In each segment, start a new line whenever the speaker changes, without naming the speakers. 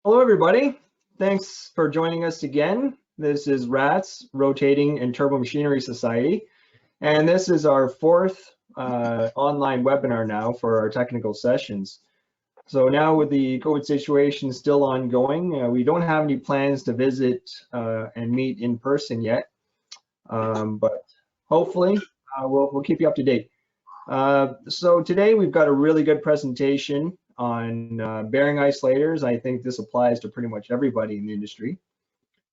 Hello, everybody. Thanks for joining us again. This is RATS, Rotating and Turbo Machinery Society, and this is our fourth online webinar now for our technical sessions. So now with the COVID situation still ongoing, we don't have any plans to visit and meet in person yet, but hopefully we'll keep you up to date. So today we've got a really good presentation on bearing isolators. I think this applies to pretty much everybody in the industry.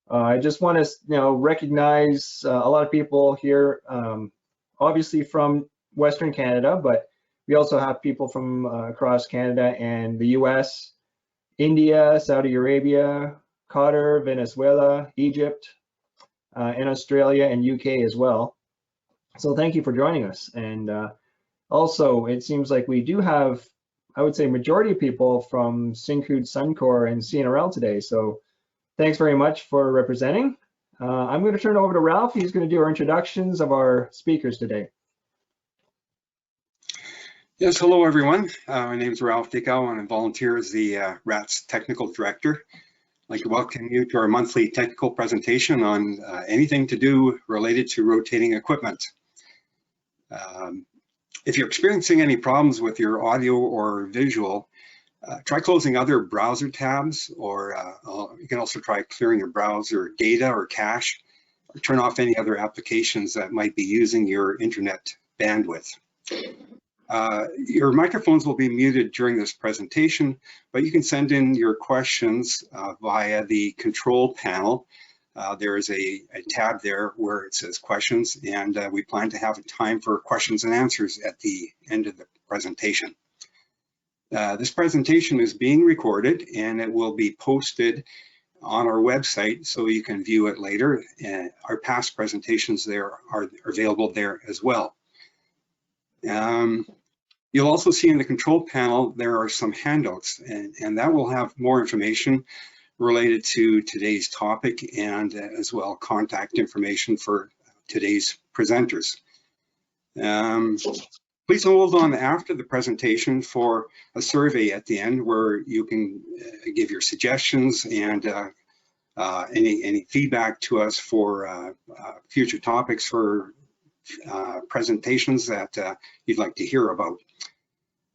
I just want to, recognize a lot of people here, obviously from Western Canada, but we also have people from across Canada and the US, India, Saudi Arabia, Qatar, Venezuela, Egypt, and Australia and UK as well. So thank you for joining us. And also, it seems like we do have, I would say, majority of people from Syncrude, Suncor, and CNRL today. So thanks very much for representing. I'm going to turn it over to Ralph. He's going to do our introductions of our speakers today.
Yes, hello everyone. My name is Ralph Dickow and I volunteer as the RATS Technical Director. I'd like to welcome you to our monthly technical presentation on anything to do related to rotating equipment. If you're experiencing any problems with your audio or visual, try closing other browser tabs, or you can also try clearing your browser data or cache, or turn off any other applications that might be using your internet bandwidth. Your microphones will be muted during this presentation, but you can send in your questions via the control panel. There is a tab there where it says questions, and we plan to have a time for questions and answers at the end of the presentation. This presentation is being recorded and it will be posted on our website so you can view it later. Our past presentations there are available there as well. You'll also see in the control panel there are some handouts, and that will have more information related to today's topic and as well contact information for today's presenters. Please hold on after the presentation for a survey at the end where you can give your suggestions and any feedback to us for future topics for presentations that you'd like to hear about.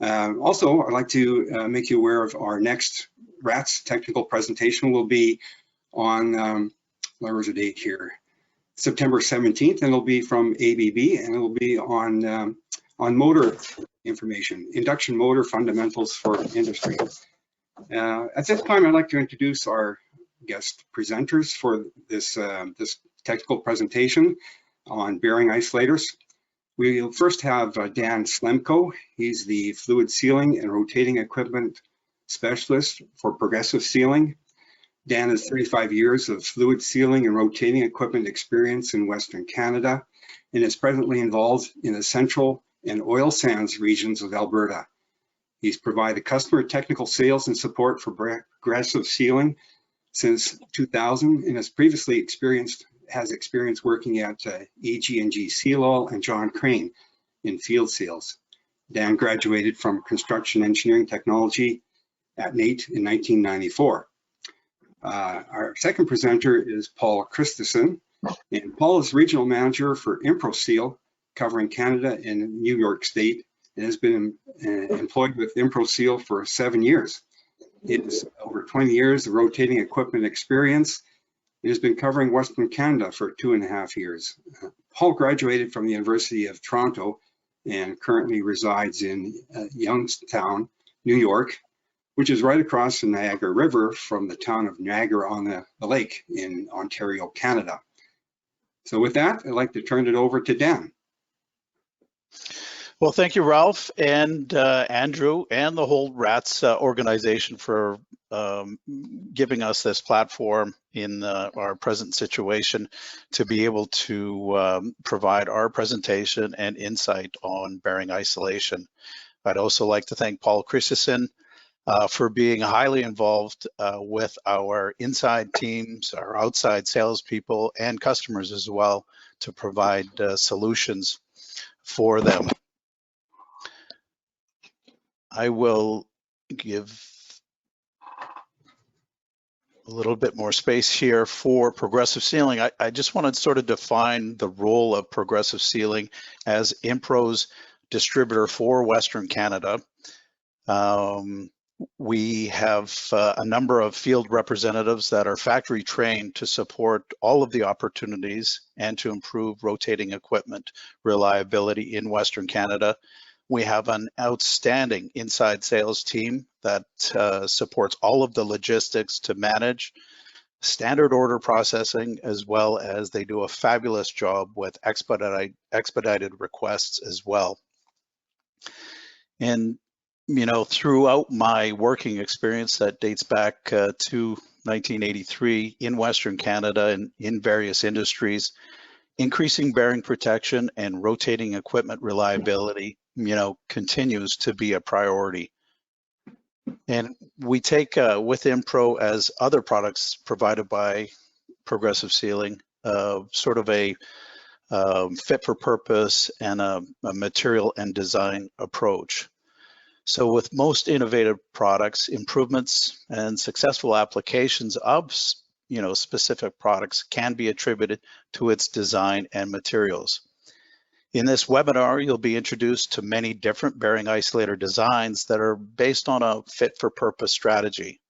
Also, I'd like to make you aware of our next RATS technical presentation will be on, where was the date here? September 17th, and it'll be from ABB, and it'll be on motor information, induction motor fundamentals for industry. At this time, I'd like to introduce our guest presenters for this, this technical presentation on bearing isolators. We'll first have Dan Slemko. He's the fluid sealing and rotating equipment specialist for Progressive Sealing. Dan has 35 years of fluid sealing and rotating equipment experience in Western Canada and is presently involved in the central and oil sands regions of Alberta. He's provided customer technical sales and support for Progressive Sealing since 2000 and has previously has experience working at EG&G Seal Oil and John Crane in field seals. Dan graduated from Construction Engineering Technology at NAIT in 1994. Our second presenter is Paul Christieson, and Paul is regional manager for Inpro Seal, covering Canada and New York State, and has been employed with Inpro Seal for 7 years. It is over 20 years of rotating equipment experience. He has been covering Western Canada for 2.5 years. Paul graduated from the University of Toronto and currently resides in Youngstown, New York, which is right across the Niagara River from the town of Niagara on the lake in Ontario, Canada. So with that, I'd like to turn it over to Dan.
Well, thank you, Ralph and Andrew and the whole RATS organization for giving us this platform in our present situation to be able to provide our presentation and insight on bearing isolation. I'd also like to thank Paul Christieson for being highly involved with our inside teams, our outside salespeople, and customers as well to provide solutions for them. I will give little bit more space here for progressive sealing. I just want to sort of define the role of progressive sealing as Inpro's distributor for Western Canada. We have a number of field representatives that are factory trained to support all of the opportunities and to improve rotating equipment reliability in Western Canada. We have an outstanding inside sales team that supports all of the logistics to manage standard order processing, as well as they do a fabulous job with expedited requests as well. And you know, throughout my working experience that dates back to 1983 in Western Canada and in various industries, increasing bearing protection and rotating equipment reliability, you know, continues to be a priority. And we take with Inpro, as other products provided by Progressive Sealing, sort of a fit for purpose and a material and design approach. So with most innovative products, improvements and successful applications of specific products can be attributed to its design and materials. In this webinar, you'll be introduced to many different bearing isolator designs that are based on a fit for purpose strategy.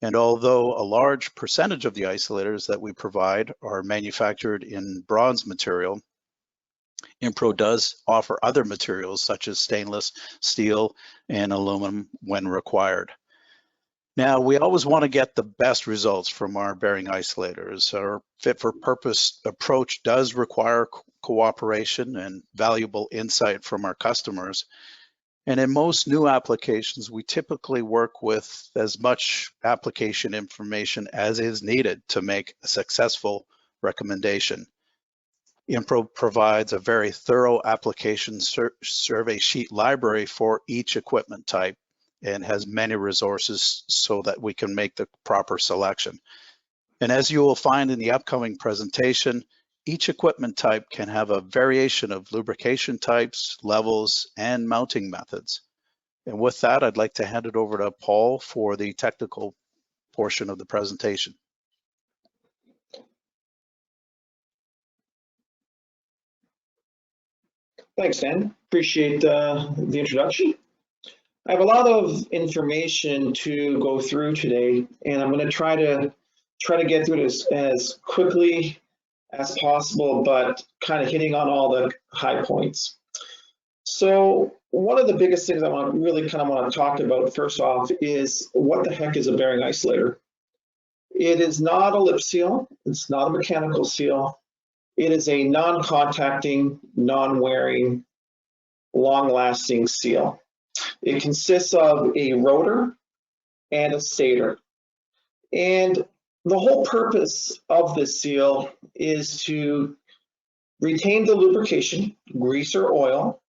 And although a large percentage of the isolators that we provide are manufactured in bronze material, Inpro does offer other materials such as stainless steel and aluminum when required. Now, we always want to get the best results from our bearing isolators. Our fit for purpose approach does require cooperation and valuable insight from our customers. And in most new applications, we typically work with as much application information as is needed to make a successful recommendation. Inpro provides a very thorough application survey sheet library for each equipment type and has many resources so that we can make the proper selection. And as you will find in the upcoming presentation, each equipment type can have a variation of lubrication types, levels, and mounting methods. And with that, I'd like to hand it over to Paul for the technical portion of the presentation.
Thanks, Dan. Appreciate the introduction. I have a lot of information to go through today, and I'm going to try to get through this as quickly as possible, but kind of hitting on all the high points. So one of the biggest things I want to talk about first off is what the heck is a bearing isolator? It is not a lip seal. It's not a mechanical seal. It is a non-contacting, non-wearing, long-lasting seal. It consists of a rotor and a stator. And the whole purpose of this seal is to retain the lubrication, grease or oil,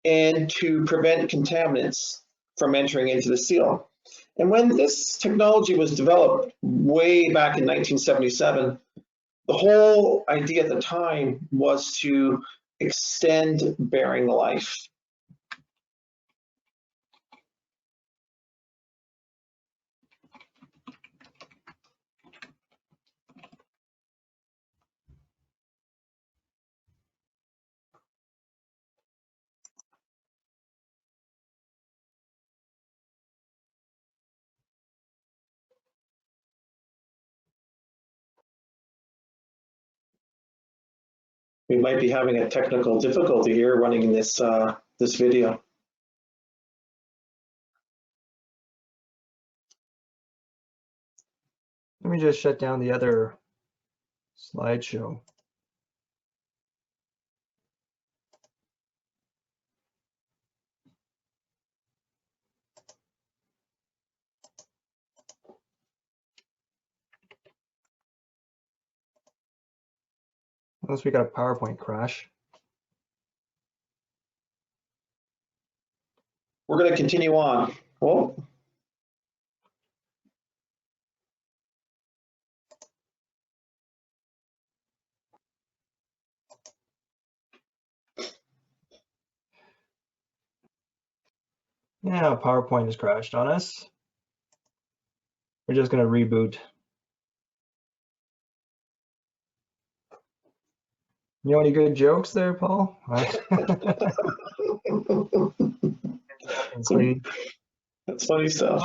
and to prevent contaminants from entering into the seal. And when this technology was developed way back in 1977, the whole idea at the time was to extend bearing life. We might be having a technical difficulty here running this this video.
Let me just shut down the other slideshow. Unless we got a PowerPoint crash.
We're going to continue on. Oh.
Yeah, PowerPoint has crashed on us. We're just going to reboot You know any good jokes there, Paul?
That's funny stuff.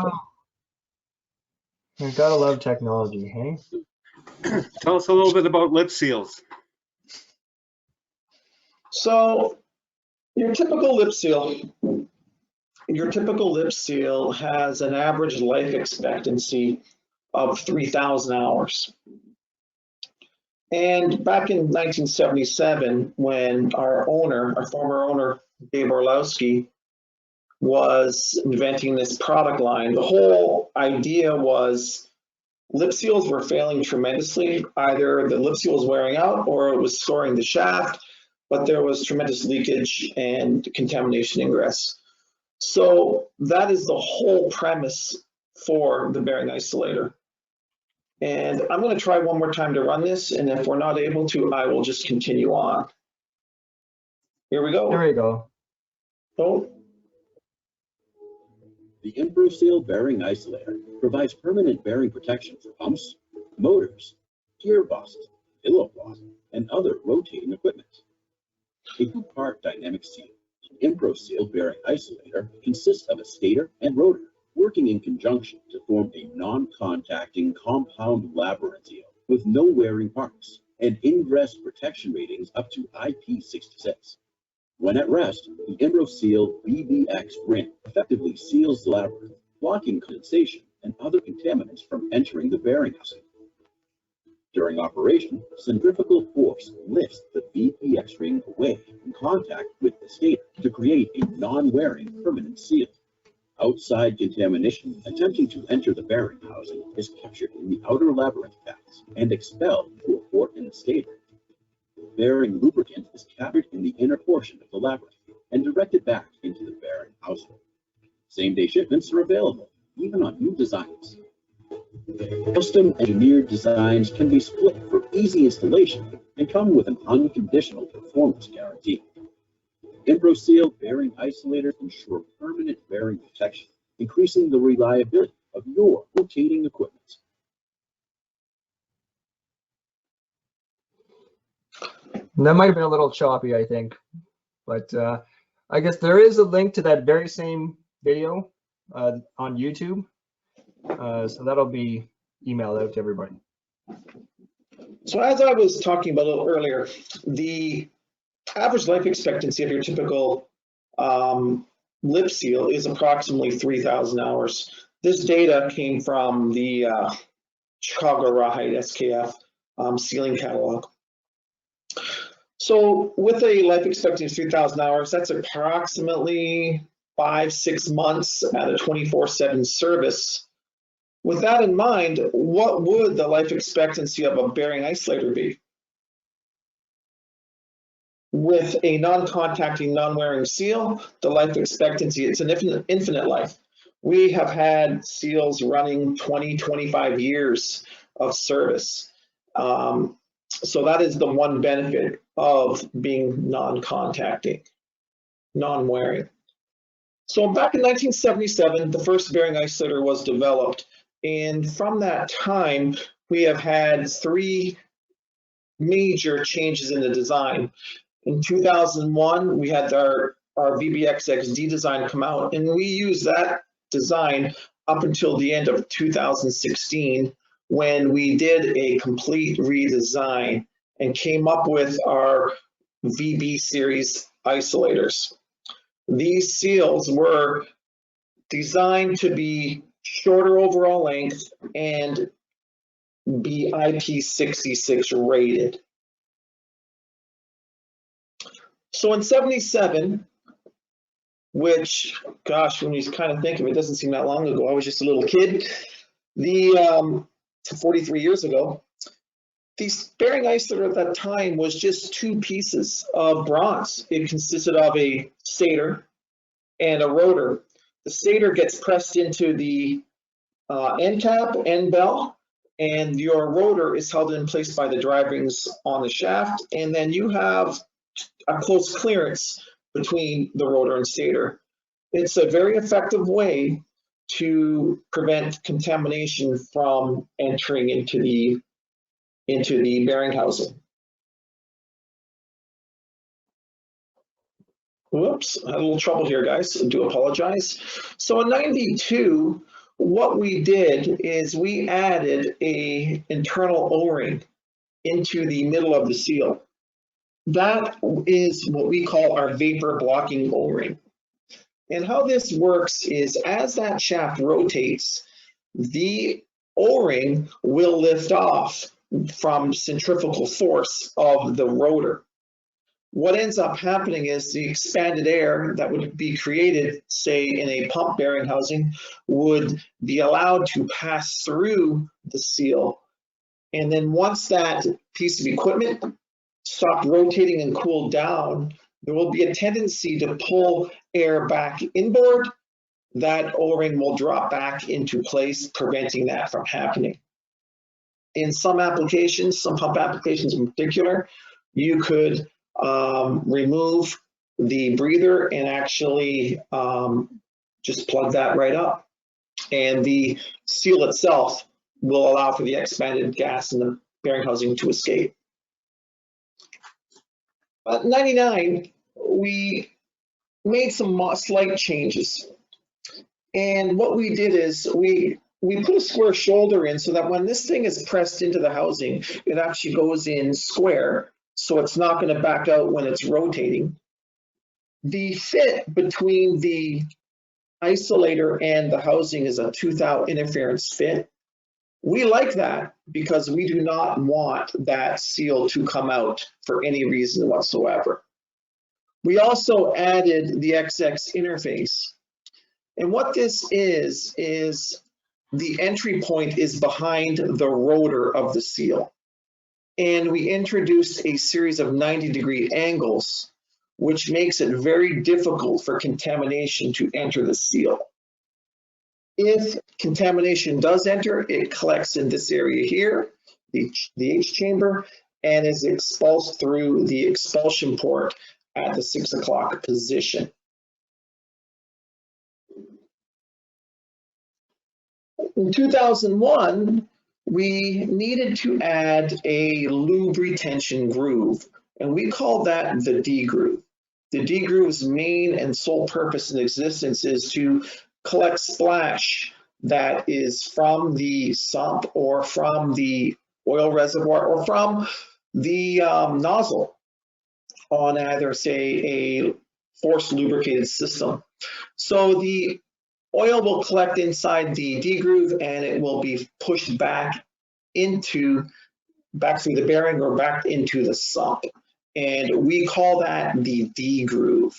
We've got to love technology, hey?
Tell us a little bit about lip seals.
So your typical lip seal has an average life expectancy of 3,000 hours. And back in 1977, when our former owner, Dave Orlowski, was inventing this product line, the whole idea was lip seals were failing tremendously. Either the lip seal was wearing out or it was scoring the shaft, but there was tremendous leakage and contamination ingress. So that is the whole premise for the Bearing Isolator. And I'm going to try one more time to run this, and if we're not able to, I will just continue on. Here we go.
There we go.
Oh.
The Inpro Seal Bearing Isolator provides permanent bearing protection for pumps, motors, gearboxes, pillow cloth, and other rotating equipment. A two-part dynamic seal, the Inpro Seal Bearing Isolator consists of a stator and rotor working in conjunction to form a non-contacting compound labyrinth seal with no wearing parts and ingress protection ratings up to IP66. When at rest, the Inpro Seal BBX ring effectively seals the labyrinth, blocking condensation and other contaminants from entering the bearing housing. During operation, centrifugal force lifts the BBX ring away from contact with the stator to create a non-wearing permanent seal. Outside contamination attempting to enter the bearing housing is captured in the outer labyrinth paths and expelled through a port in the stator. Bearing lubricant is captured in the inner portion of the labyrinth and directed back into the bearing housing. Same-day shipments are available, even on new designs. Custom engineered designs can be split for easy installation and come with an unconditional performance guarantee. Inpro Seal Bearing Isolators ensure permanent bearing protection, increasing the reliability of your rotating equipment.
That might have been a little choppy, I think, but I guess there is a link to that very same video on YouTube, so that'll be emailed out to everybody.
So as I was talking about a little earlier, the average life expectancy of your typical lip seal is approximately 3,000 hours. This data came from the Chicago Rawhide SKF sealing catalog. So with a life expectancy of 3,000 hours, that's approximately 5-6 months at a 24/7 service. With that in mind, what would the life expectancy of a bearing isolator be? With a non-contacting, non-wearing seal, the life expectancy, it's an infinite life. We have had seals running 20-25 years of service. So that is the one benefit of being non-contacting, non-wearing. So back in 1977, the first bearing isolator was developed. And from that time, we have had 3 major changes in the design. In 2001, we had our VBX XD design come out, and we used that design up until the end of 2016, when we did a complete redesign and came up with our VB series isolators. These seals were designed to be shorter overall length and be IP66 rated. So in 77, which, gosh, when you kind of think of it, doesn't seem that long ago. I was just a little kid. 43 years ago, the bearing isolator at that time was just 2 pieces of bronze. It consisted of a stator and a rotor. The stator gets pressed into the end cap, end bell, and your rotor is held in place by the drive rings on the shaft, and then you have a close clearance between the rotor and stator. It's a very effective way to prevent contamination from entering into the bearing housing. Whoops, I had a little trouble here, guys. I do apologize. So in 92, what we did is we added a internal O-ring into the middle of the seal. That is what we call our vapor blocking O-ring. And how this works is as that shaft rotates, the O-ring will lift off from centrifugal force of the rotor. What ends up happening is the expanded air that would be created, say in a pump bearing housing, would be allowed to pass through the seal. And then once that piece of equipment stopped rotating and cooled down, there will be a tendency to pull air back inboard. That O-ring will drop back into place, preventing that from happening. In some applications, some pump applications in particular, you could remove the breather and actually just plug that right up. And the seal itself will allow for the expanded gas in the bearing housing to escape. But in 99, we made some slight changes. And what we did is we put a square shoulder in so that when this thing is pressed into the housing, it actually goes in square, so it's not going to back out when it's rotating. The fit between the isolator and the housing is a tooth-out interference fit. We like that because we do not want that seal to come out for any reason whatsoever. We also added the XX interface. And what this is the entry point is behind the rotor of the seal. And we introduced a series of 90-degree angles, which makes it very difficult for contamination to enter the seal. If contamination does enter, it collects in this area here, the H chamber, and is expulsed through the expulsion port at the 6 o'clock position. In 2001, we needed to add a lube retention groove, and we called that the D groove. The D groove's main and sole purpose in existence is to collect splash that is from the sump or from the oil reservoir or from the nozzle on either, say, a forced lubricated system. So the oil will collect inside the D groove and it will be pushed back through the bearing or back into the sump. And we call that the D groove.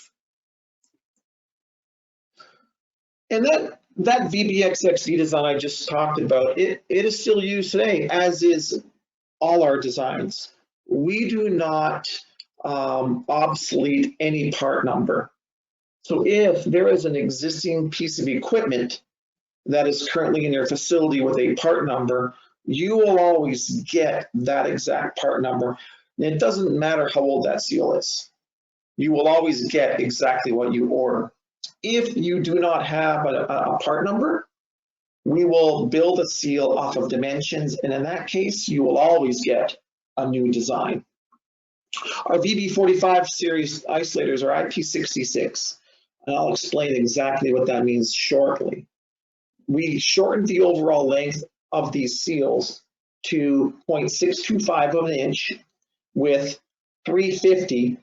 And that VBXXD design I just talked about, it is still used today, as is all our designs. We do not obsolete any part number. So if there is an existing piece of equipment that is currently in your facility with a part number, you will always get that exact part number. And it doesn't matter how old that seal is. You will always get exactly what you order. If you do not have a part number, we will build a seal off of dimensions, and in that case, you will always get a new design. Our VB45 series isolators are IP66, and I'll explain exactly what that means shortly. We shortened the overall length of these seals to 0.625 of an inch, with 350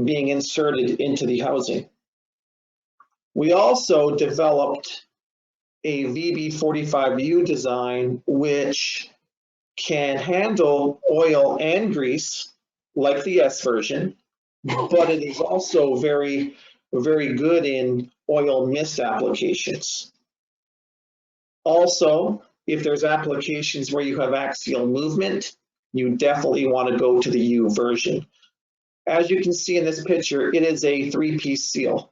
being inserted into the housing. We also developed a VB45U design which can handle oil and grease like the S version, but it is also very, very good in oil mist applications. Also, if there's applications where you have axial movement, you definitely want to go to the U version. As you can see in this picture, it is a 3-piece seal.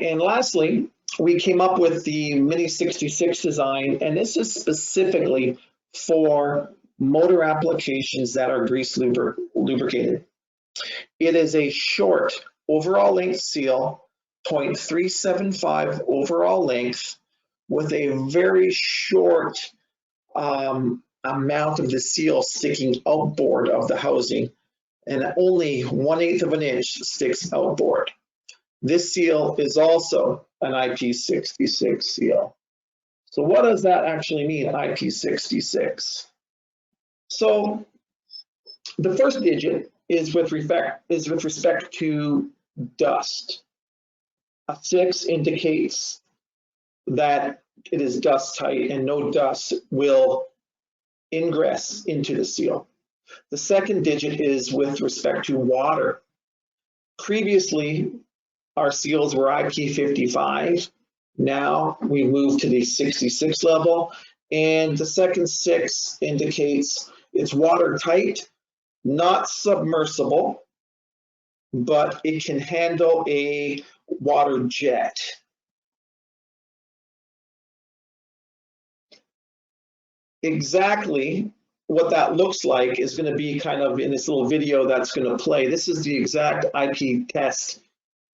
And lastly, we came up with the Mini 66 design, and this is specifically for motor applications that are grease lubricated. It is a short overall length seal, 0.375 overall length, with a very short amount of the seal sticking outboard of the housing. and only 1/8 of an inch sticks outboard. This seal is also an IP66 seal. So what does that actually mean, IP66? So the first digit is with respect to dust. A 6 indicates that it is dust tight and no dust will ingress into the seal. The second digit is with respect to water. Previously, our seals were IP55. Now we move to the 66 level, and the second 6 indicates it's watertight, not submersible, but it can handle a water jet. Exactly what that looks like is going to be kind of in this little video that's going to play. This is the exact IP test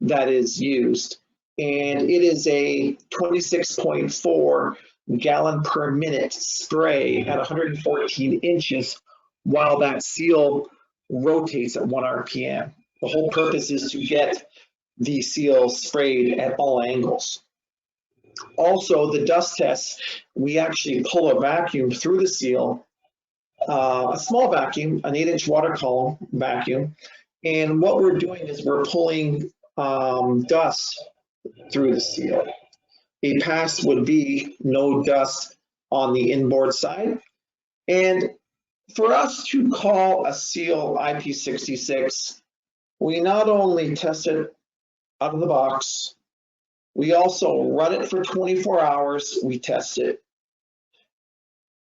that is used, and it is a 26.4 gallon per minute spray at 114 inches while that seal rotates at 1 RPM. The whole purpose is to get the seal sprayed at all angles. Also, the dust test, we actually pull a vacuum through the seal, a small vacuum, an 8-inch water column vacuum, and what we're doing is we're pulling dust through the seal. A pass would be no dust on the inboard side. And for us to call a seal IP66, we not only test it out of the box, we also run it for 24 hours, we test it.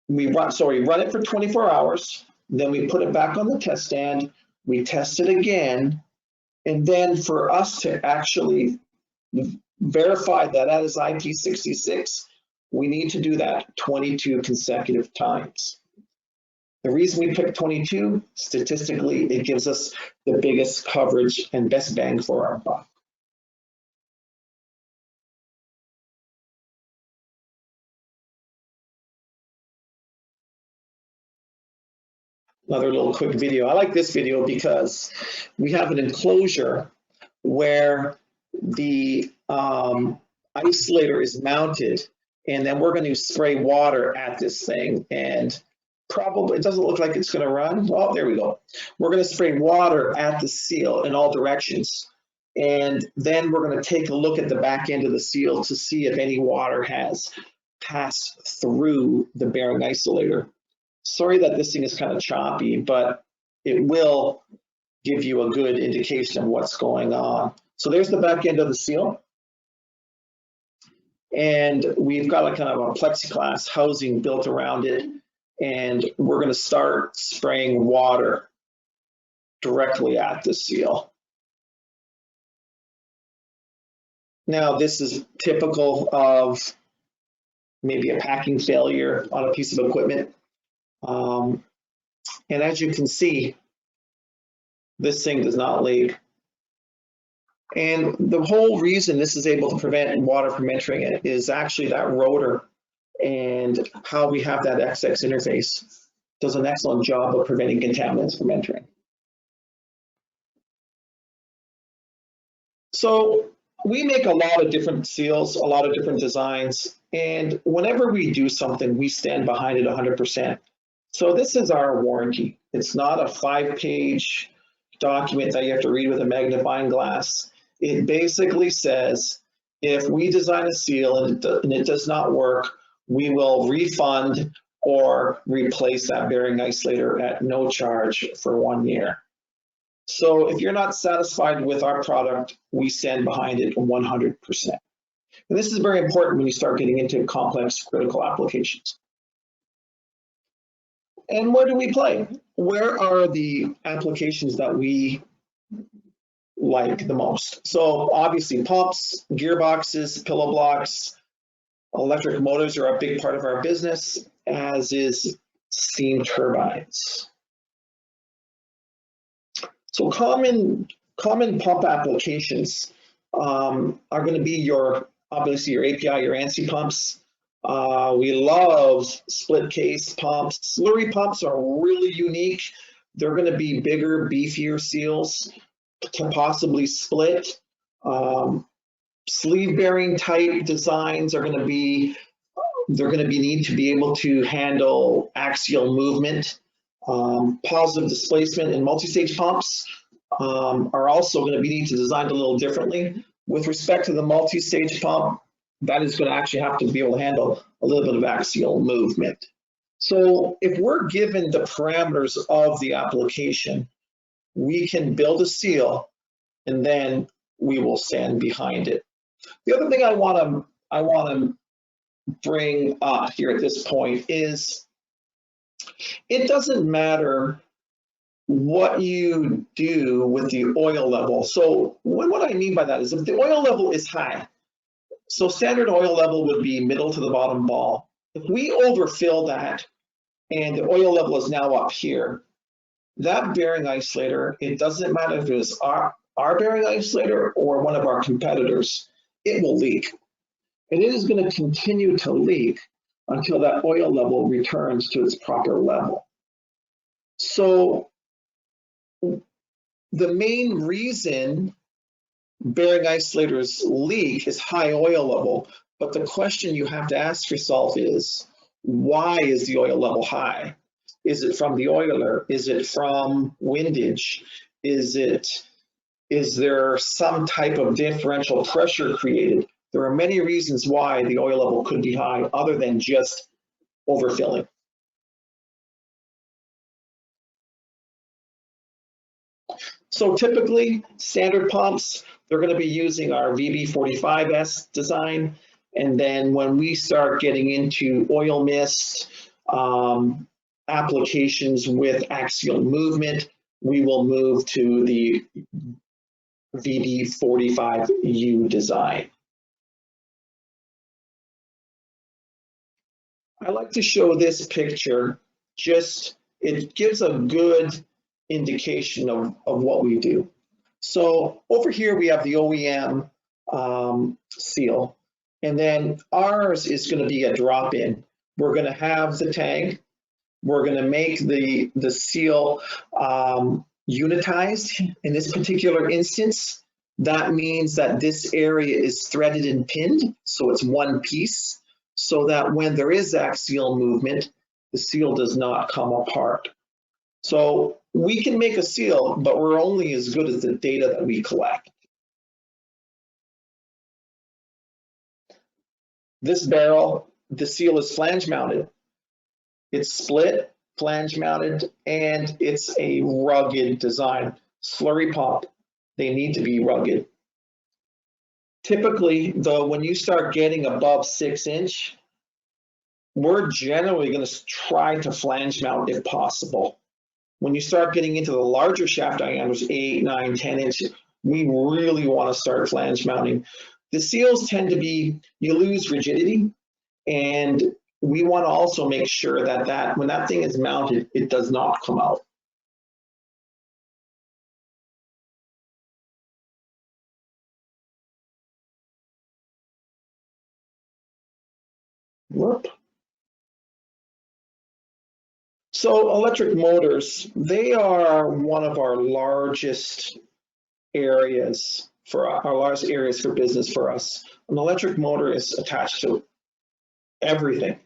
We run it for 24 hours, then we put it back on the test stand, we test it again, and then for us to actually verify that that is IP66, we need to do that 22 consecutive times. The reason we pick 22, statistically, it gives us the biggest coverage and best bang for our buck. Another little quick video. I like this video because we have an enclosure where the isolator is mounted, and then we're going to spray water at this thing, and probably it doesn't look like it's going to run. Oh, there we go. We're going to spray water at the seal in all directions, and then we're going to take a look at the back end of the seal to see if any water has passed through the bearing isolator. Sorry that this thing is kind of choppy, but it will give you a good indication of what's going on. So there's the back end of the seal. And we've got a kind of a plexiglass housing built around it. And we're going to start spraying water directly at the seal. Now, this is typical of maybe a packing failure on a piece of equipment. And as you can see, this thing does not leak. And the whole reason this is able to prevent water from entering it is actually that rotor and how we have that XX interface does an excellent job of preventing contaminants from entering. So we make a lot of different seals, a lot of different designs, and whenever we do something, we stand behind it 100%. So this is our warranty. It's not a 5-page document that you have to read with a magnifying glass. It basically says, if we design a seal and it does not work, we will refund or replace that bearing isolator at no charge for 1 year. So if you're not satisfied with our product, we stand behind it 100%. And this is very important when you start getting into complex critical applications. And where do we play? Where are the applications that we like the most? So obviously pumps, gearboxes, pillow blocks, electric motors are a big part of our business, as is steam turbines. So common pump applications are going to be obviously your API, your ANSI pumps. We love split case pumps. Slurry pumps are really unique. They're going to be bigger, beefier seals, can possibly split. Sleeve bearing type designs are going to be, need to be able to handle axial movement. Positive displacement and multi-stage pumps are also going to be need to design a little differently. With respect to the multi-stage pump, that is going to actually have to be able to handle a little bit of axial movement. So if we're given the parameters of the application, we can build a seal and then we will stand behind it. The other thing I want to bring up here at this point is it doesn't matter what you do with the oil level. So what I mean by that is if the oil level is high, so standard oil level would be middle to the bottom ball. If we overfill that and the oil level is now up here, that bearing isolator, it doesn't matter if it's our bearing isolator or one of our competitors, it will leak. And it is going to continue to leak until that oil level returns to its proper level. So the main reason bearing isolators leak is high oil level, but the question you have to ask yourself is, why is the oil level high? Is it from the oiler? Is it from windage? Is there some type of differential pressure created? There are many reasons why the oil level could be high other than just overfilling. So typically, standard pumps, they're going to be using our VB45S design. And then when we start getting into oil mist applications with axial movement, we will move to the VB45U design. I like to show this picture, it gives a good indication of what we do. So over here we have the OEM seal, and then ours is going to be a drop-in. We're going to have the tag. We're going to make the seal unitized. In this particular instance, that means that this area is threaded and pinned, so it's one piece, so that when there is axial movement, the seal does not come apart. So we can make a seal, but we're only as good as the data that we collect. This barrel, the seal is flange mounted. It's split, flange mounted, and it's a rugged design. Slurry pump, they need to be rugged. Typically, though, when you start getting above 6 inch, we're generally going to try to flange mount if possible. When you start getting into the larger shaft diameters, 8, 9, 10 inch, we really want to start flange mounting. The seals tend to be, you lose rigidity, and we want to also make sure that when that thing is mounted, it does not come out. Whoop. So electric motors, they are one of our largest areas for business for us. An electric motor is attached to everything.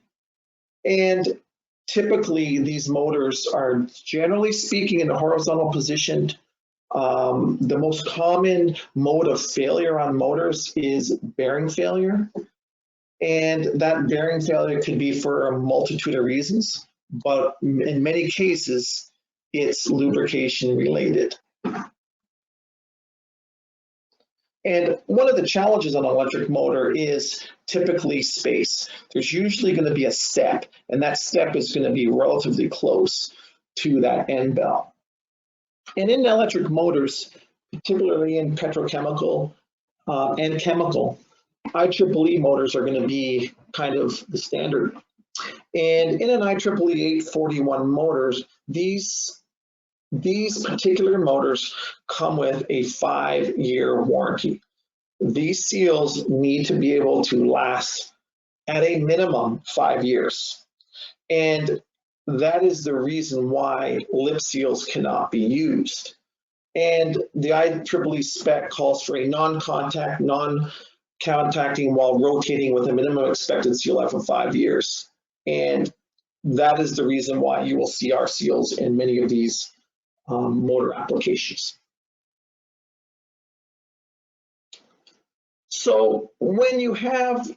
And typically these motors are, generally speaking, in a horizontal position. The most common mode of failure on motors is bearing failure. And that bearing failure could be for a multitude of reasons, but in many cases, it's lubrication related. And one of the challenges on an electric motor is typically space. There's usually going to be a step, and that step is going to be relatively close to that end bell. And in electric motors, particularly in petrochemical and chemical, IEEE motors are going to be kind of the standard. And in an IEEE 841 motors, these particular motors come with a 5-year warranty. These seals need to be able to last at a minimum 5 years. And that is the reason why lip seals cannot be used. And the IEEE spec calls for a non-contact, non-contacting while rotating with a minimum expected seal life of 5 years. And that is the reason why you will see our seals in many of these motor applications. So when you have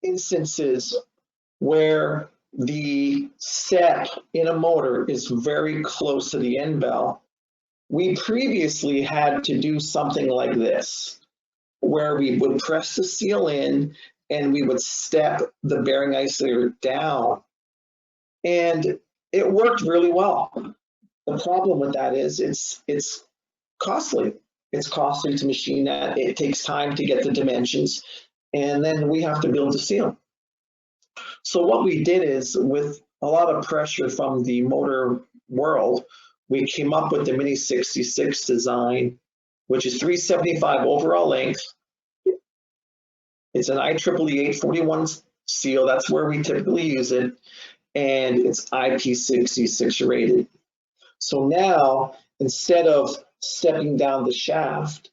instances where the step in a motor is very close to the end bell, we previously had to do something like this, where we would press the seal in and we would step the bearing isolator down. And it worked really well. The problem with that is it's costly. It's costly to machine that. It takes time to get the dimensions, and then we have to build the seal. So what we did is, with a lot of pressure from the motor world, we came up with the Mini 66 design, which is 375 overall length. It's an IEEE 841 seal. That's where we typically use it. And it's IP66 rated. So now, instead of stepping down the shaft,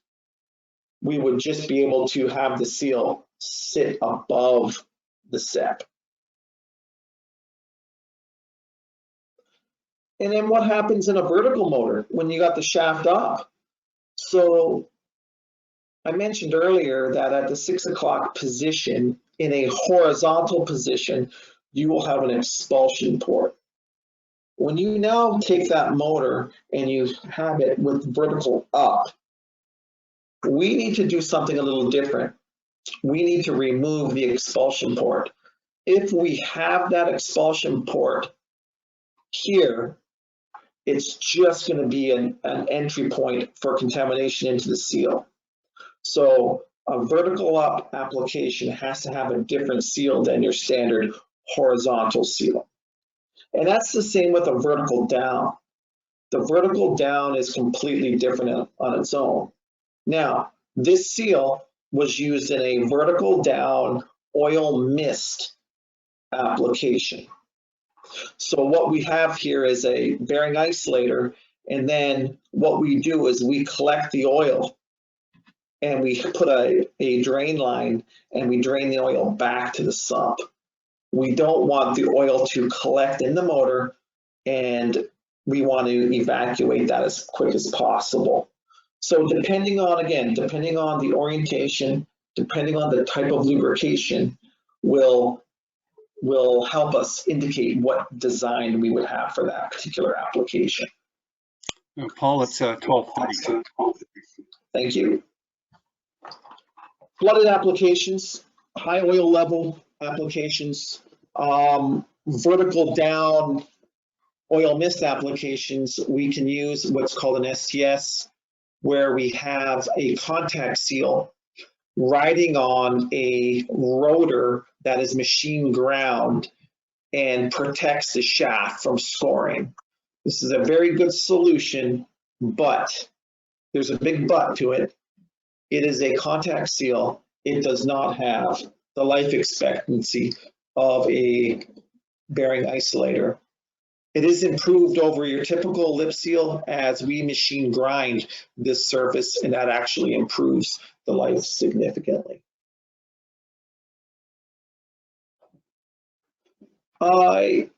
we would just be able to have the seal sit above the step. And then what happens in a vertical motor when you got the shaft up? So I mentioned earlier that at the 6 o'clock position, in a horizontal position, you will have an expulsion port. When you now take that motor and you have it with vertical up, we need to do something a little different. We need to remove the expulsion port. If we have that expulsion port here, it's just going to be an entry point for contamination into the seal. So a vertical up application has to have a different seal than your standard horizontal seal. And that's the same with a vertical down. The vertical down is completely different on its own. Now, this seal was used in a vertical down oil mist application. So what we have here is a bearing isolator, and then what we do is we collect the oil and we put a drain line and we drain the oil back to the sump. We don't want the oil to collect in the motor, and we want to evacuate that as quick as possible. So depending on the orientation, depending on the type of lubrication, will help us indicate what design we would have for that particular application.
Paul, it's 12:42.
Thank you. Flooded applications, high oil level applications, vertical down oil mist applications, we can use what's called an STS, where we have a contact seal riding on a rotor that is machine ground and protects the shaft from scoring. This is a very good solution, but there's a big but to it. It is a contact seal. It does not have the life expectancy of a bearing isolator. It is improved over your typical lip seal as we machine grind this surface, and that actually improves the life significantly. I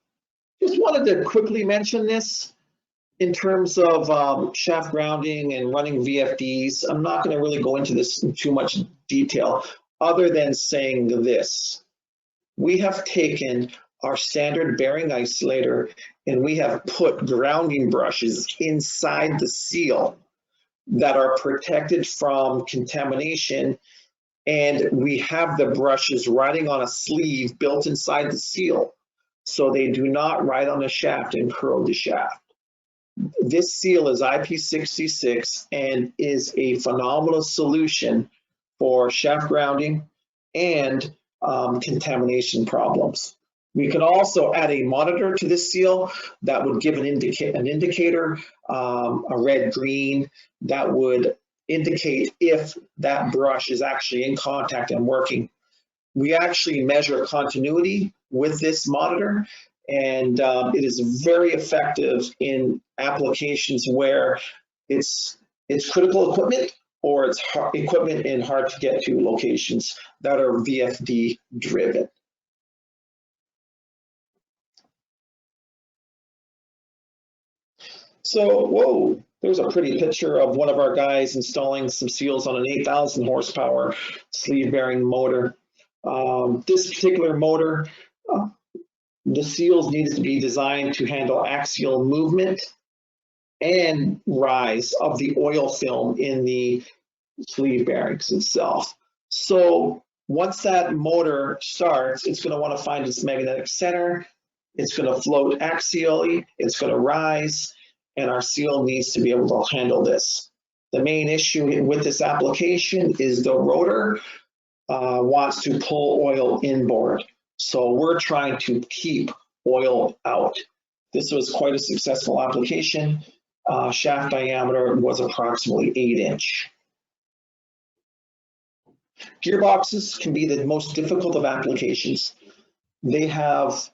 just wanted to quickly mention this in terms of shaft grounding and running VFDs. I'm not going to really go into this in too much detail, other than saying this. We have taken our standard bearing isolator and we have put grounding brushes inside the seal that are protected from contamination, and we have the brushes riding on a sleeve built inside the seal so they do not ride on the shaft and corrode the shaft. This seal is IP66 and is a phenomenal solution for shaft grounding and contamination problems. We can also add a monitor to this seal that would give an indicator, a red-green, that would indicate if that brush is actually in contact and working. We actually measure continuity with this monitor, And it is very effective in applications where it's critical equipment or it's equipment in hard to get to locations that are VFD driven. So, whoa, there's a pretty picture of one of our guys installing some seals on an 8,000 horsepower sleeve bearing motor. This particular motor, the seals needed to be designed to handle axial movement and rise of the oil film in the sleeve bearings itself. So once that motor starts, it's going to want to find its magnetic center. It's going to float axially. It's going to rise, and our seal needs to be able to handle this. The main issue with this application is the rotor wants to pull oil inboard. So we're trying to keep oil out. This was quite a successful application. Shaft diameter was approximately 8-inch. Gearboxes can be the most difficult of applications. They have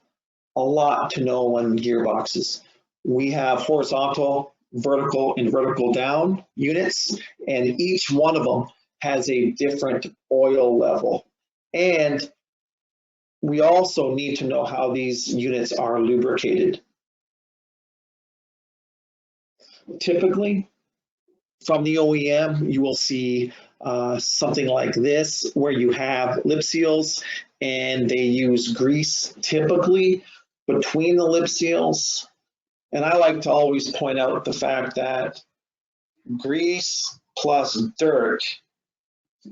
a lot to know on gearboxes. We have horizontal, vertical, and vertical down units, and each one of them has a different oil level. And we also need to know how these units are lubricated. Typically, from the OEM, you will see something like this, where you have lip seals and they use grease typically between the lip seals. And I like to always point out the fact that grease plus dirt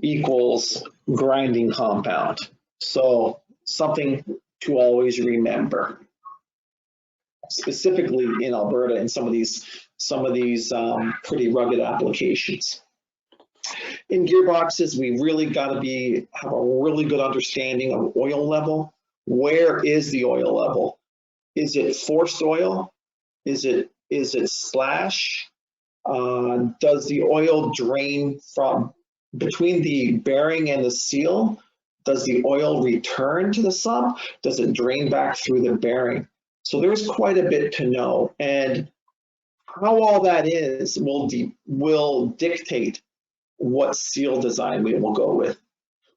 equals grinding compound. So something to always remember, specifically in Alberta and some of these pretty rugged applications. In gearboxes, we really got to have a really good understanding of oil level. Where is the oil level? Is it forced oil? Is it splash? Does the oil drain from between the bearing and the seal? Does the oil return to the sump? Does it drain back through the bearing? So there's quite a bit to know, and how all that is will dictate what seal design we will go with.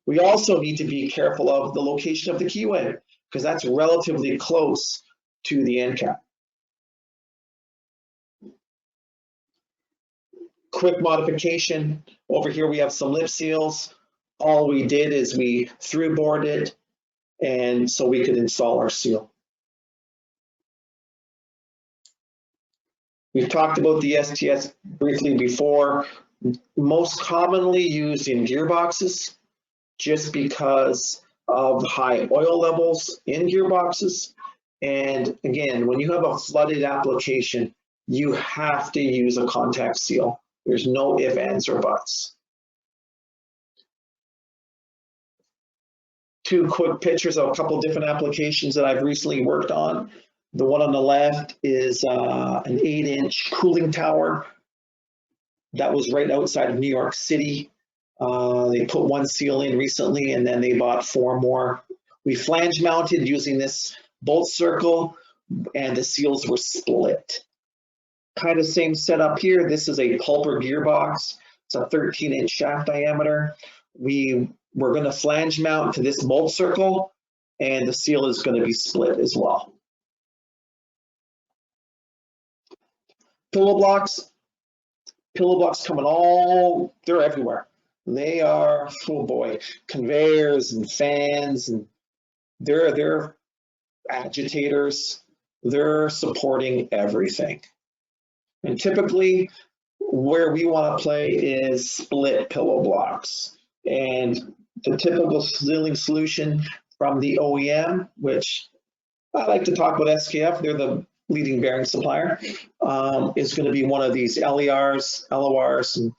We also need to be careful of the location of the keyway, because that's relatively close to the end cap. Quick modification. Over here we have some lip seals. All we did is we through boarded, and so we could install our seal. We've talked about the STS briefly before. Most commonly used in gearboxes, just because of high oil levels in gearboxes. And again, when you have a flooded application, you have to use a contact seal. There's no ifs, ands, or buts. Two quick pictures of a couple different applications that I've recently worked on. The one on the left is an 8-inch cooling tower that was right outside of New York City. They put one seal in recently, and then they bought 4 more. We flange mounted using this bolt circle, and the seals were split. Kind of same setup here. This is a pulper gearbox. It's a 13-inch shaft diameter. We're going to flange mount to this bolt circle, and the seal is going to be split as well. Pillow blocks coming they're everywhere. They are, oh boy, conveyors and fans, and they're agitators. They're supporting everything. And typically where we want to play is split pillow blocks. And the typical sealing solution from the OEM, which I like to talk about SKF, they're the leading bearing supplier, is going to be one of these LERs, LORs, and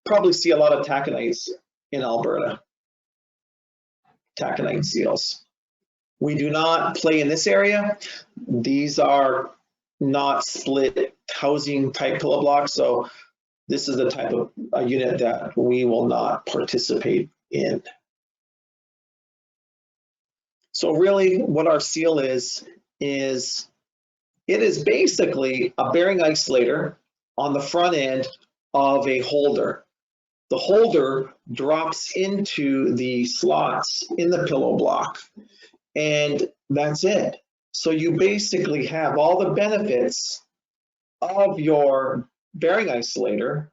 probably see a lot of taconites in Alberta. Taconite seals. We do not play in this area. These are not split housing type pillow blocks, so this is the type of unit that we will not participate in. So really what our seal is is it is basically a bearing isolator on the front end of a holder. The holder drops into the slots in the pillow block, and that's it. So you basically have all the benefits of your bearing isolator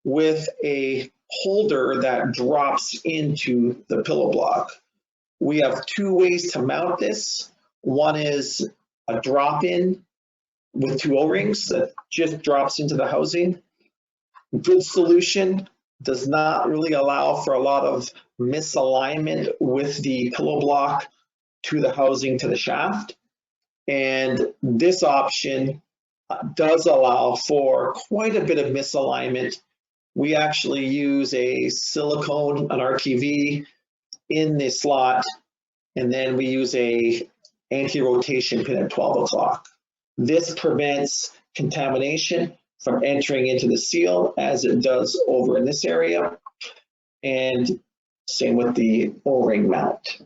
with a holder that drops into the pillow block. We have two ways to mount this. One is a drop-in with two O-rings that just drops into the housing. Good solution, does not really allow for a lot of misalignment with the pillow block to the housing to the shaft. And this option does allow for quite a bit of misalignment. We actually use a silicone, an RTV in the slot, and then we use a anti-rotation pin at 12 o'clock. This prevents contamination from entering into the seal as it does over in this area, and same with the O-ring mount.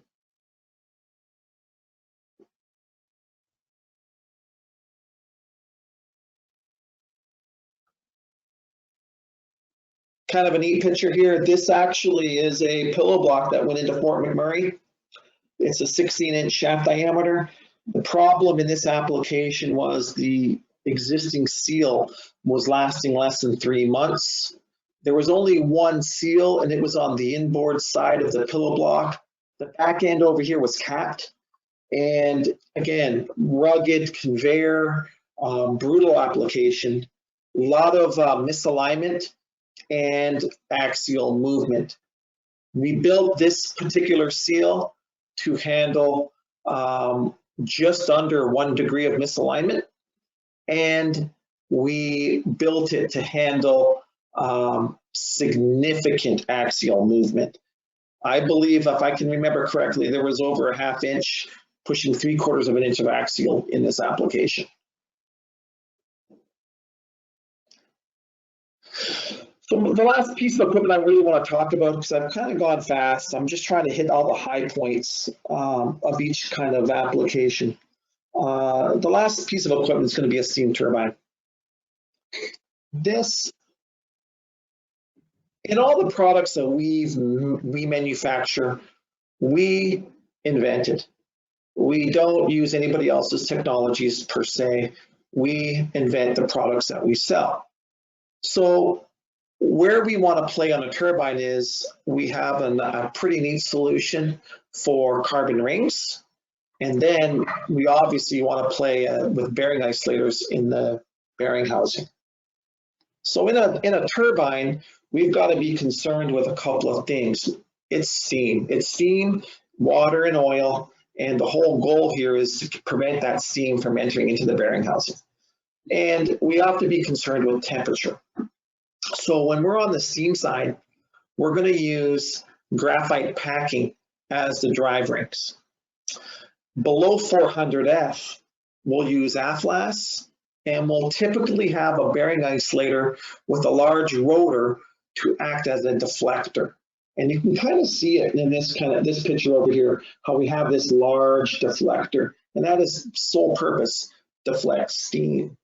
Kind of a neat picture here. This actually is a pillow block that went into Fort McMurray. It's a 16-inch shaft diameter. The problem in this application was the existing seal was lasting less than 3 months. There was only one seal, and it was on the inboard side of the pillow block. The back end over here was capped. And again, rugged conveyor, brutal application, a lot of misalignment and axial movement. We built this particular seal to handle just under 1 degree of misalignment, and we built it to handle significant axial movement. I believe, if I can remember correctly, there was over a 1/2 inch, pushing 3/4 of an inch of axial in this application. So the last piece of equipment I really want to talk about, because I've kind of gone fast, I'm just trying to hit all the high points of each kind of application. The last piece of equipment is going to be a steam turbine. This, in all the products that we manufacture, we invented. We don't use anybody else's technologies per se. We invent the products that we sell. So where we want to play on a turbine is we have a pretty neat solution for carbon rings. And then we obviously want to play with bearing isolators in the bearing housing. So in a turbine, we've got to be concerned with a couple of things. It's steam. It's steam, water, and oil. And the whole goal here is to prevent that steam from entering into the bearing housing. And we have to be concerned with temperature. So when we're on the steam side, we're going to use graphite packing as the drive rings. Below 400 F, we'll use AFLAS, and we'll typically have a bearing isolator with a large rotor to act as a deflector. And you can kind of see it in this picture over here, how we have this large deflector, and that is sole purpose, deflect steam.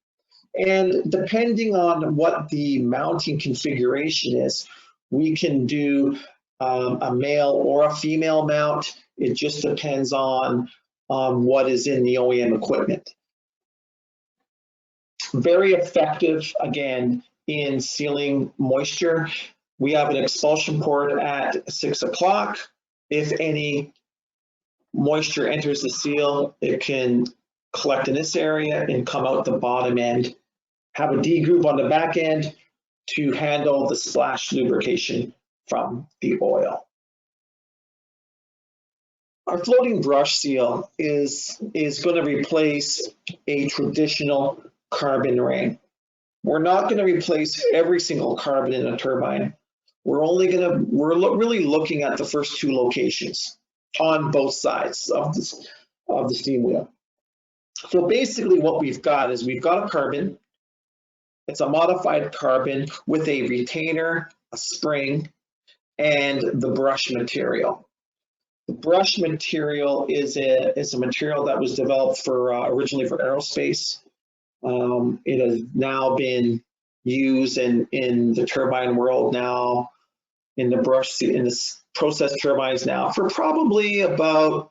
And depending on what the mounting configuration is, we can do a male or a female mount. It just depends on what is in the OEM equipment. Very effective, again, in sealing moisture. We have an expulsion port at 6 o'clock. If any moisture enters the seal, it can collect in this area and come out the bottom end. Have a D groove on the back end to handle the splash lubrication from the oil. Our floating brush seal is going to replace a traditional carbon ring. We're not going to replace every single carbon in a turbine. We're really looking at the first 2 locations on both sides of the steam wheel. So basically what we've got is we've got a carbon. It's a modified carbon with a retainer, a spring, and the brush material. The brush material is a material that was developed for originally for aerospace. It has now been used in the turbine world now, in the process turbines now for probably about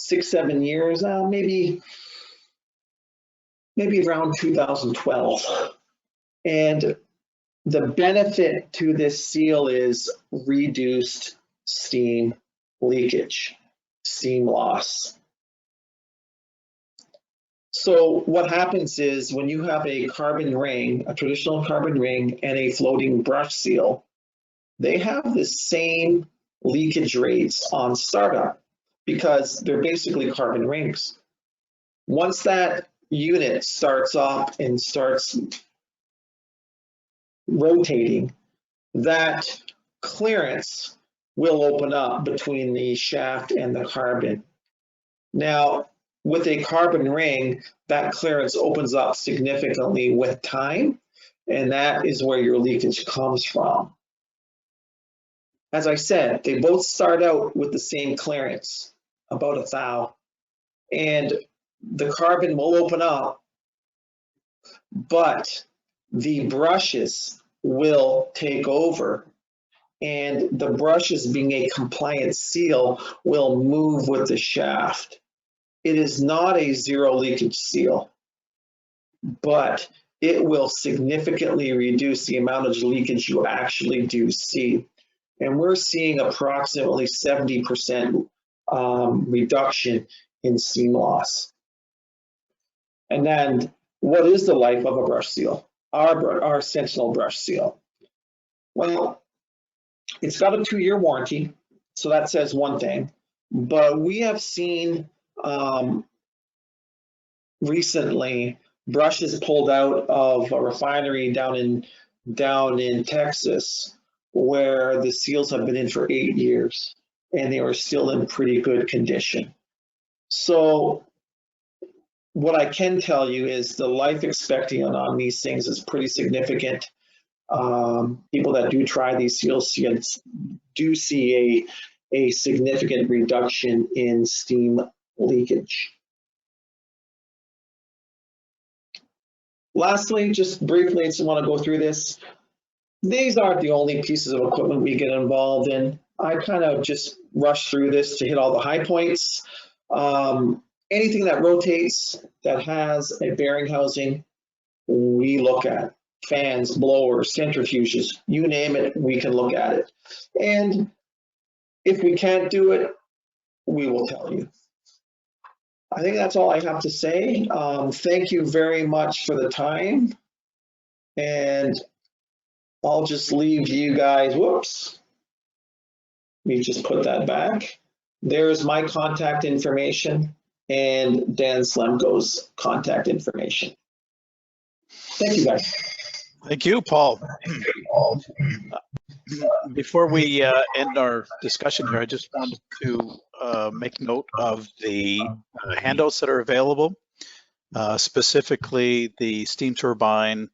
6-7 years now, maybe around 2012. And the benefit to this seal is reduced steam leakage, steam loss. So what happens is when you have a carbon ring, a traditional carbon ring, and a floating brush seal, they have the same leakage rates on startup because they're basically carbon rings. Once that unit starts up and starts rotating, that clearance will open up between the shaft and the carbon. Now, with a carbon ring, that clearance opens up significantly with time, and that is where your leakage comes from. As I said, they both start out with the same clearance, about 1 thou, and the carbon will open up, but the brushes will take over, and the brushes, being a compliant seal, will move with the shaft. It is not a zero leakage seal, but it will significantly reduce the amount of leakage you actually do see. And we're seeing approximately 70% reduction in steam loss. And then, what is the life of a brush seal? Our Sentinel brush seal? Well, it's got a 2-year warranty, so that says one thing. But we have seen recently brushes pulled out of a refinery down in Texas, where the seals have been in for 8 years and they were still in pretty good condition. So what I can tell you is the life expectancy on these things is pretty significant. People that do try these seals do see a significant reduction in steam leakage. Lastly, just briefly, I just want to go through this. These aren't the only pieces of equipment we get involved in. I kind of just rushed through this to hit all the high points. Anything that rotates, that has a bearing housing, we look at. Fans, blowers, centrifuges, you name it, we can look at it. And if we can't do it, we will tell you. I think that's all I have to say. Thank you very much for the time. And I'll just leave you guys, whoops. We just put that back. There's my contact information and Dan Slemko's contact information. Thank you, guys.
Thank you, Paul. Before we end our discussion here, I just wanted to make note of the handouts that are available, specifically the steam turbine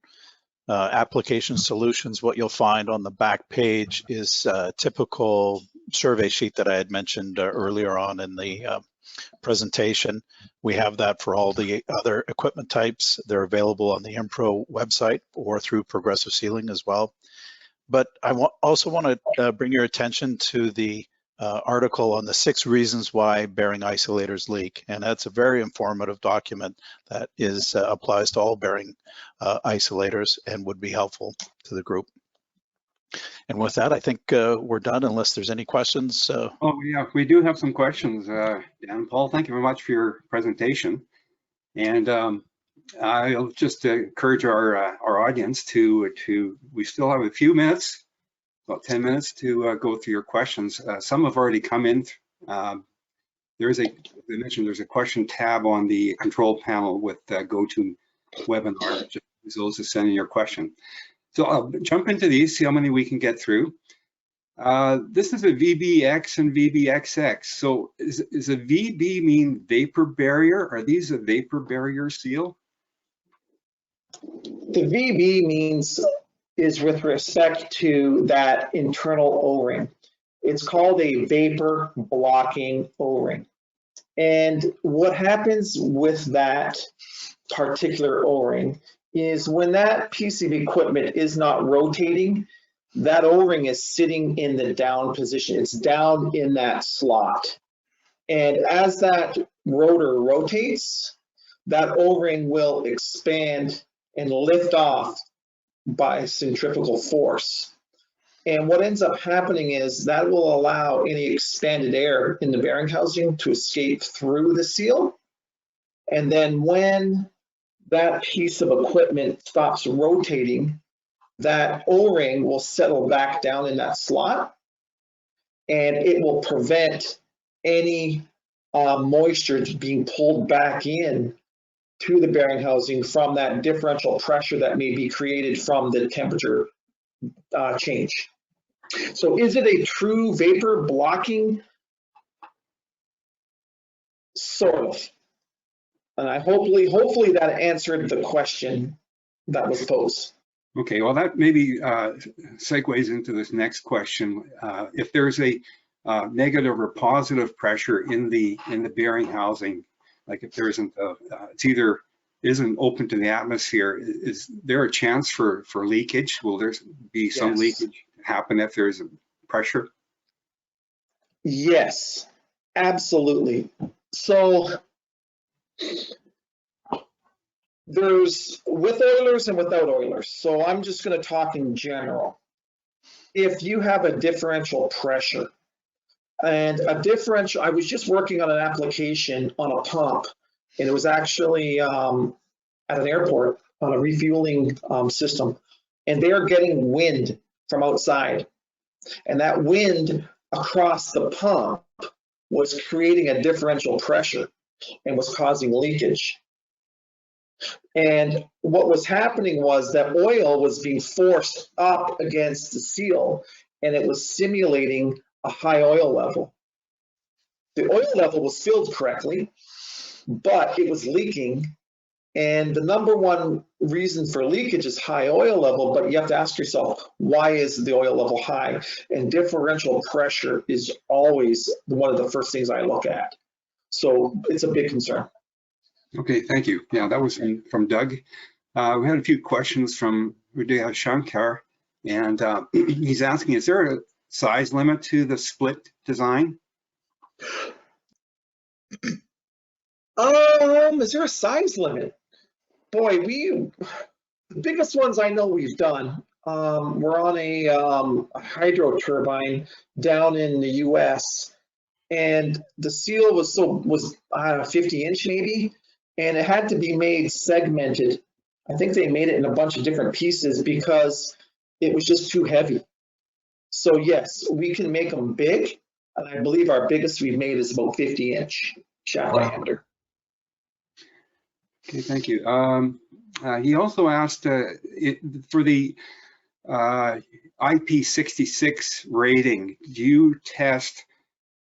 application solutions. What you'll find on the back page is a typical survey sheet that I had mentioned earlier on in the presentation. We have that for all the other equipment types. They're available on the Inpro website or through Progressive Sealing as well. But I also want to bring your attention to the article on the 6 reasons why bearing isolators leak. And that's a very informative document that applies to all bearing isolators and would be helpful to the group. And with that, I think we're done unless there's any questions.
Oh yeah, we do have some questions. Dan, Paul, thank you very much for your presentation. And I'll just encourage our audience to, we still have a few minutes, about 10 minutes to go through your questions. Some have already come in. There's a question tab on the control panel with GoTo Webinar. Just use those to send in your question. So I'll jump into these, see how many we can get through. This is a VBX and VBXX. So is a VB mean vapor barrier? Are these a vapor barrier seal?
The VB is with respect to that internal O-ring. It's called a vapor blocking O-ring. And what happens with that particular O-ring is when that piece of equipment is not rotating, that O-ring is sitting in the down position. It's down in that slot. And as that rotor rotates, that O-ring will expand and lift off by centrifugal force. And what ends up happening is that will allow any expanded air in the bearing housing to escape through the seal. And then when that piece of equipment stops rotating, that O-ring will settle back down in that slot, and it will prevent any moisture being pulled back in to the bearing housing from that differential pressure that may be created from the temperature change. So is it a true vapor blocking? Sort of. And I hopefully that answered the question that was posed.
Okay, well, that maybe segues into this next question. If there's a negative or positive pressure in the bearing housing, like if there isn't it's either isn't open to the atmosphere, is there a chance for leakage? Will there be some leakage happen if there's a pressure?
Yes, absolutely. So there's with oilers and without oilers. So I'm just going to talk in general. If you have a differential pressure, and a differential, I was just working on an application on a pump, and it was actually at an airport on a refueling system, and they are getting wind from outside, and that wind across the pump was creating a differential pressure and was causing leakage. And what was happening was that oil was being forced up against the seal, and it was simulating a high oil level. The oil level was filled correctly, but it was leaking. And the number one reason for leakage is high oil level, but you have to ask yourself, why is the oil level high? And differential pressure is always one of the first things I look at. So it's a big concern.
Okay, thank you. Yeah, that was from Doug. We had a few questions from Uday Shankar, and he's asking, is there a size limit to the split design?
Is there a size limit? Boy, the biggest ones I know we've done, we're on a hydro turbine down in the US, and the seal was 50-inch maybe, and it had to be made segmented. I think they made it in a bunch of different pieces because it was just too heavy. So yes, we can make them big, and I believe our biggest we've made is about 50-inch shaft diameter.
Okay, thank you. He also asked for the IP66 rating, do you test,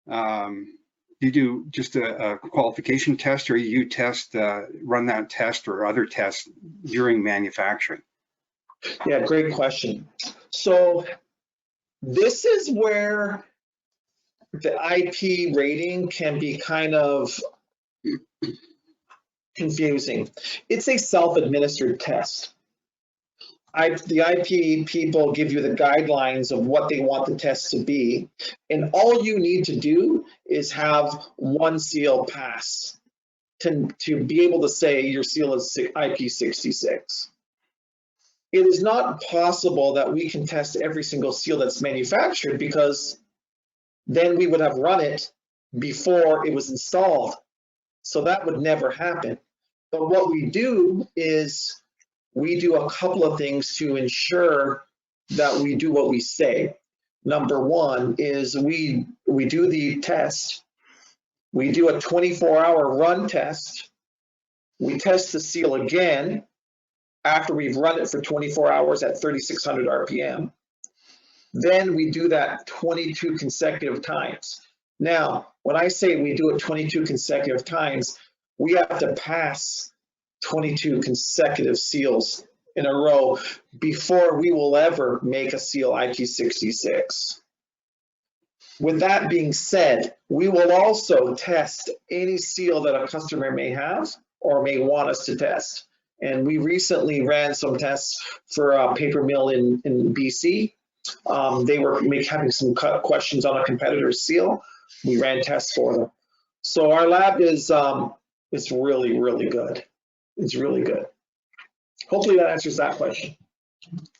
you do just a qualification test, or you test, run that test or other tests during manufacturing?
Yeah, great question. So this is where the IP rating can be kind of confusing. It's a self-administered test. The IP people give you the guidelines of what they want the test to be, and all you need to do is have one seal pass to be able to say your seal is IP66. It is not possible that we can test every single seal that's manufactured, because then we would have run it before it was installed. So that would never happen. But what we do is we do a couple of things to ensure that we do what we say. Number one is we do the test. We do a 24-hour run test. We test the seal again after we've run it for 24 hours at 3,600 RPM. Then we do that 22 consecutive times. Now, when I say we do it 22 consecutive times, we have to pass 22 consecutive seals in a row before we will ever make a seal IP66. With that being said, we will also test any seal that a customer may have or may want us to test. And we recently ran some tests for a paper mill in BC. They were having some questions on a competitor's seal. We ran tests for them. So our lab is really, really good. It's really good. Hopefully that answers that question.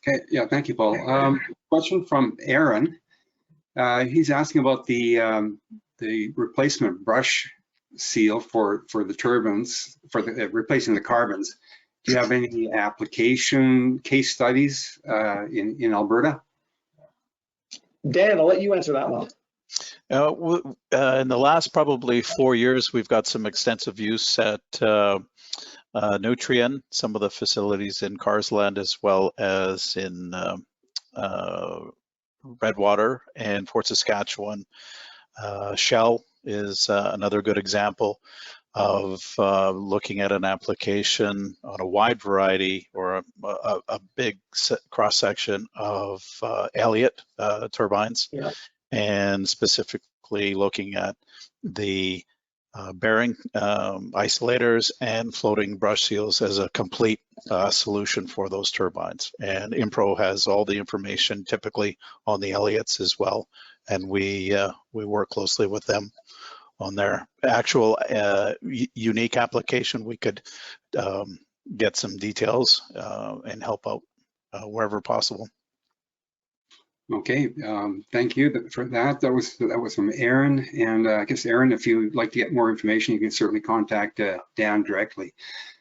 Okay, yeah, thank you, Paul. Question from Aaron. He's asking about the replacement brush seal for the turbines, for replacing the carbons. Do you have any application case studies in Alberta?
Dan, I'll let you answer that one.
In the last probably 4 years, we've got some extensive use at Nutrien, some of the facilities in Carsland, as well as in Redwater and Fort Saskatchewan. Shell is another good example of looking at an application on a wide variety or a big cross section of Elliott turbines,
Yeah.
and specifically looking at the bearing isolators and floating brush seals as a complete solution for those turbines. And Inpro has all the information typically on the Elliots as well, and we work closely with them on their actual unique application. We could get some details and help out wherever possible.
Okay, thank you for that. That was from Aaron, and I guess Aaron, if you'd like to get more information, you can certainly contact Dan directly.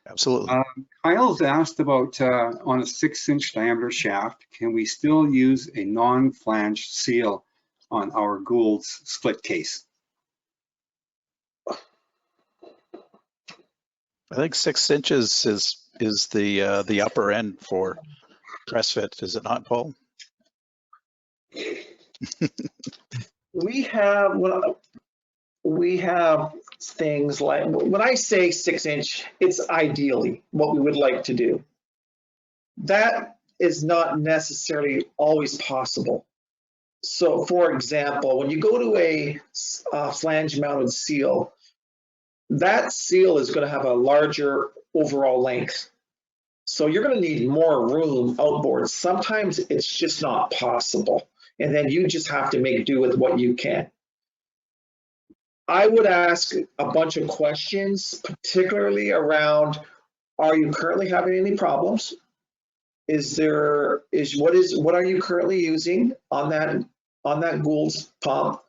Absolutely.
Kyle's asked about on a 6-inch diameter shaft, can we still use a non-flanged seal on our Gould's split case?
I think 6 inches is the upper end for press fit, is it not, Paul?
We have things like, when I say 6-inch, it's ideally what we would like to do. That is not necessarily always possible. So for example, when you go to a flange mounted seal, that seal is going to have a larger overall length. So you're going to need more room outboard. Sometimes it's just not possible. And then you just have to make do with what you can. I would ask a bunch of questions, particularly around, are you currently having any problems? What are you currently using on that Gould's pump?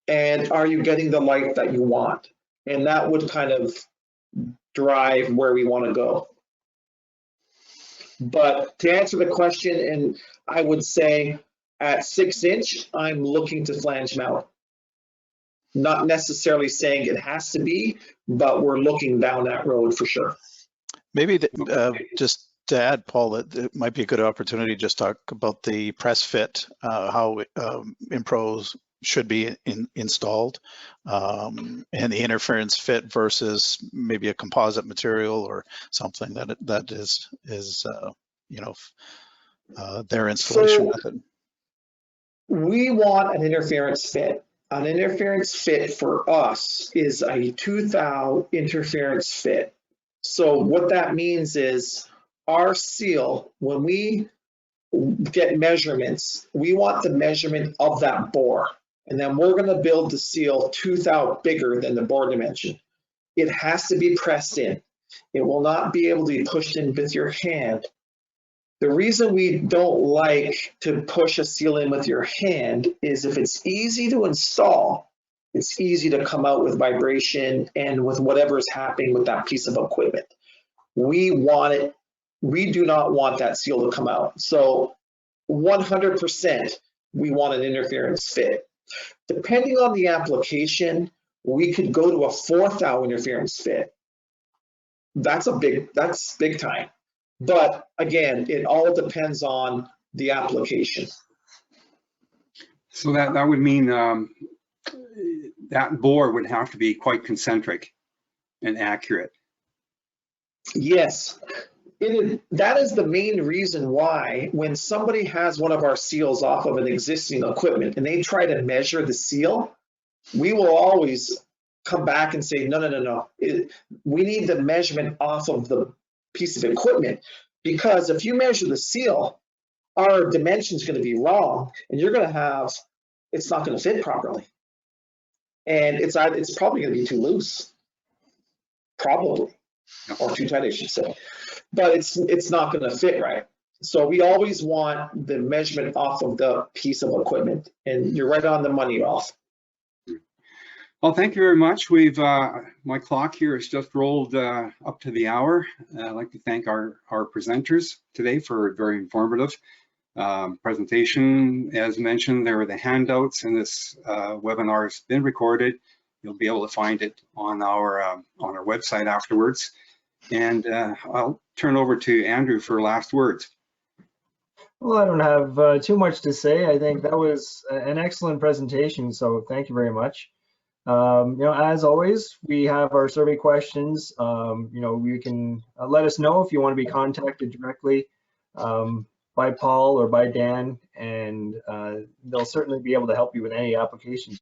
And are you getting the light that you want? And that would kind of drive where we want to go. But to answer the question, and I would say at 6-inch, I'm looking to flange mount. Not necessarily saying it has to be, but we're looking down that road for sure.
Maybe just to add, Paul, that it might be a good opportunity to just talk about the press fit, how Inpros should be installed, and the interference fit versus maybe a composite material or something that is their installation method.
We want an interference fit. An interference fit for us is a 2 thou interference fit. So what that means is our seal, when we get measurements, we want the measurement of that bore. And then we're going to build the seal 2 thou bigger than the bore dimension. It has to be pressed in. It will not be able to be pushed in with your hand. The reason we don't like to push a seal in with your hand is if it's easy to install, it's easy to come out with vibration and with whatever's happening with that piece of equipment. We do not want that seal to come out. So 100%, we want an interference fit. Depending on the application, we could go to a 4 thou interference fit. That's big time. But again, it all depends on the application.
So that would mean that bore would have to be quite concentric and accurate.
Yes, that is the main reason why when somebody has one of our seals off of an existing equipment and they try to measure the seal, we will always come back and say, no. We need the measurement off of the piece of equipment, because if you measure the seal, our dimension is going to be wrong, and you're going to have, it's not going to fit properly. And it's probably going to be too loose, probably, or too tight, I should say. But it's not going to fit right. So we always want the measurement off of the piece of equipment, and you're right on the money, Ralph.
Well, thank you very much. We've my clock here has just rolled up to the hour. I'd like to thank our presenters today for a very informative presentation. As mentioned, there are the handouts, and this webinar has been recorded. You'll be able to find it on our website afterwards. And I'll turn over to Andrew for last words.
Well, I don't have too much to say. I think that was an excellent presentation, so thank you very much. As always, we have our survey questions. You can let us know if you want to be contacted directly by Paul or by Dan, and they'll certainly be able to help you with any applications